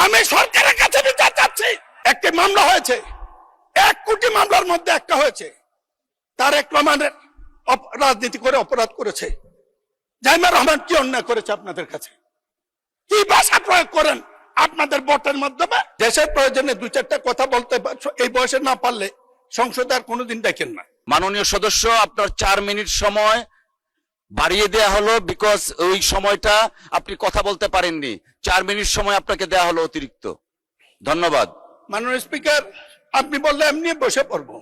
আমি সরকারের কাছে বিচার চাচ্ছি। একটি মামলা হয়েছে, 1 কোটি মামলার মধ্যে একটা হয়েছে। তারেক রহমানের রাজনীতি করে অপরাধ করেছে। জাইমা রহমান কি অন্যায় করেছে আপনাদের কাছে? কি ভাষা প্রয়োগ করেন আপনাদের ভোটের মাধ্যমে? দেশের প্রয়োজনে 2-4টা কথা বলতে এই বয়সে না পারলে সংসদে আর কোনোদিন দেখেন না। মাননীয় সদস্য, আপনার 4 মিনিট সময় বাড়িয়ে দেয়া হলো, বিকজ ওই সময়টা আপনি কথা বলতে পারেননি। 4 মিনিট সময় আপনাকে দেয়া হলো অতিরিক্ত। ধন্যবাদ। মাননীয় স্পিকার, আপনি বললে এমনি বসে পড়বো,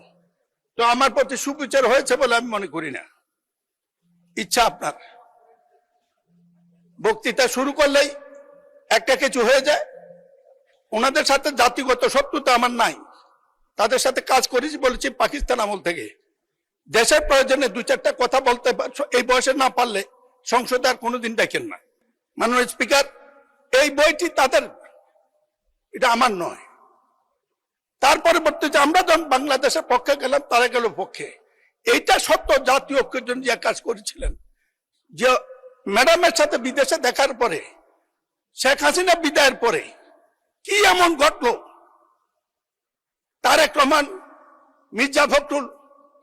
তো আমার প্রতি সুবিচার হয়েছে বলে আমি মনে করি না। ইচ্ছা আপনার, বক্তৃতা শুরু করলেই একটা কিছু হয়ে যায়। ওনাদের সাথে জাতিগত শত্রুতা আমার নাই, তাদের সাথে কাজ করেছি বলেছি পাকিস্তান আমল থেকে। দেশের প্রয়োজনে 2-4টা কথা বলতে এই বয়সে না পারলে সংসদে আর কোনোদিন দেখেন না। মাননীয় স্পিকার, এই বইটি তাদের, এটা আমার নয়। তার পরবর্তীতে আমরা যখন বাংলাদেশের পক্ষে গেলাম, তারা গেল পক্ষে। এইটা সত্য, জাতীয় ঐক্যের জন্য যে কাজ করেছিলেন, যে ম্যাডামের সাথে বিদেশে দেখার পরে, শেখ হাসিনা বিদায়ের পরে কি এমন ঘটলো? তারেক রহমান, মির্জা ফখরুল,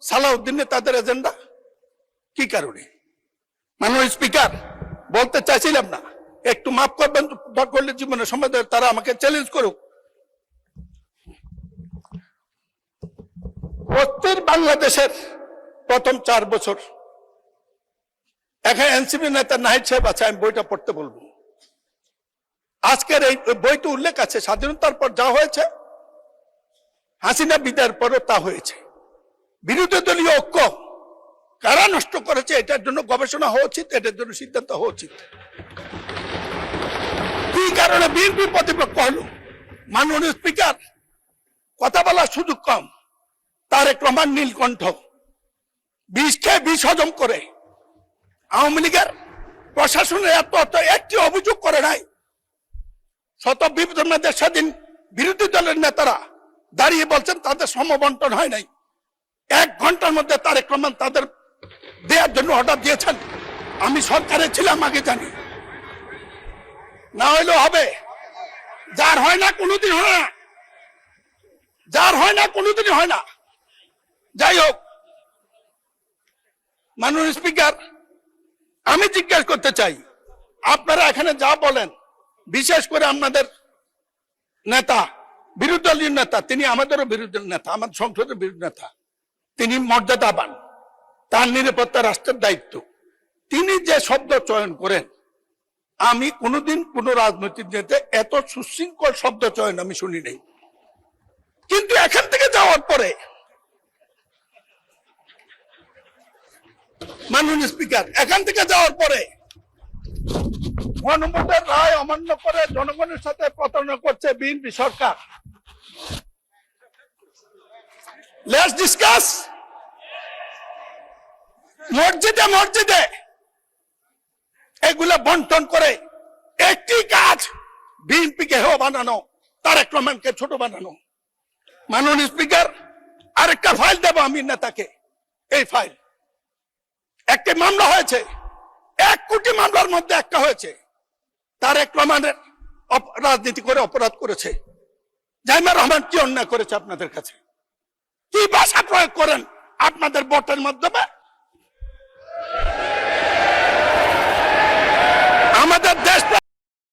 সালাউদ্দিনে তাদের এজেন্ডা কি কারণে? মাননীয় স্পিকার, বলতে চাইছিলাম না, একটু মাফ করবেন, করলে জীবনের সময় তারা আমাকে চ্যালেঞ্জ করুক। অস্থির বাংলাদেশের প্রথম 4 বছর, এখানে এনসিপি নেতা নাহিদ সাহেব আছে, আমি বইটা পড়তে বলবো। আজকের এই বইতে উল্লেখ আছে স্বাধীনতার পর যা হয়েছে, হাসিনা বিদায়ের পরও তা হয়েছে। বিরোধী দলীয় ঐক্য কারা নষ্ট করেছে, এটার জন্য গবেষণা হওয়া উচিত, এটার জন্য সিদ্ধান্ত হওয়া উচিত। কি কারণে বিএনপি প্রতিপক্ষ হলো? মাননীয় স্পিকার, কথা বলার সুযোগ কম। তারেক রহমান নীলকণ্ঠ 20 খেয়ে 20 হজম করে আওয়ামী লীগের প্রশাসনের এত একটি অভিযোগ করে নাই। শত বিবেচনাদের সেদিন বিরোধী দলের নেতারা দাঁড়িয়ে বলছেন তাদের সমবন্টন হয় নাই। 1 ঘন্টার মধ্যে তারেক রহমান তাদের দেওয়ার জন্য অর্ডার দিয়েছেন। আমি সরকারে ছিলাম, আগে জানি। না হইলেও হবে, যার হয় না কোনোদিন হয় না, যার হয় না কোনোদিন হয় না। যাই হোক, মাননীয় স্পিকার, আমি জিজ্ঞাসা করতে চাই, আপনারা এখানে যা বলেন, বিশেষ করে আপনাদের নেতা, বিরোধী দলীয় নেতা, তিনি আমাদেরও বিরোধী নেতা, আমাদের সংসদের বিরোধী নেতা, তিনি মর্যাদাবান, তার নিরাপত্তা রাষ্ট্রের দায়িত্ব। তিনি যে শব্দ চয়ন করেন, আমি কোনোদিন কোন রাজনৈতিক নেতা এত সুশৃঙ্খল শব্দ চয়ন আমি শুনি নাই। কিন্তু এখান থেকে যাওয়ার পরে, মাননীয় স্পিকার, এখান থেকে যাওয়ার পরে গণভোটের রায় অমান্য করে জনগণের সাথে প্রতারণা করছে বিএনপি সরকার। Let's discuss. মসজিদে মসজিদে এগুলা বন্টন করে একটি কাজ, বিএনপিকে হেয় বানানো, তারেক রহমানকে ছোট বানানো। মাননীয় স্পিকার, আরেকটা ফাইল দেব আমি নেতাকে। এই ফাইল, একটি মামলা হয়েছে, 1 কোটি মামলার মধ্যে একটা হয়েছে। তারেক রহমানের রাজনীতি করে অপরাধ করেছে। জাইমা রহমান কি অন্যায় করেছে আপনাদের কাছে? কি ভাষা প্রয়োগ করেন আপনাদের ভোটের মাধ্যমে?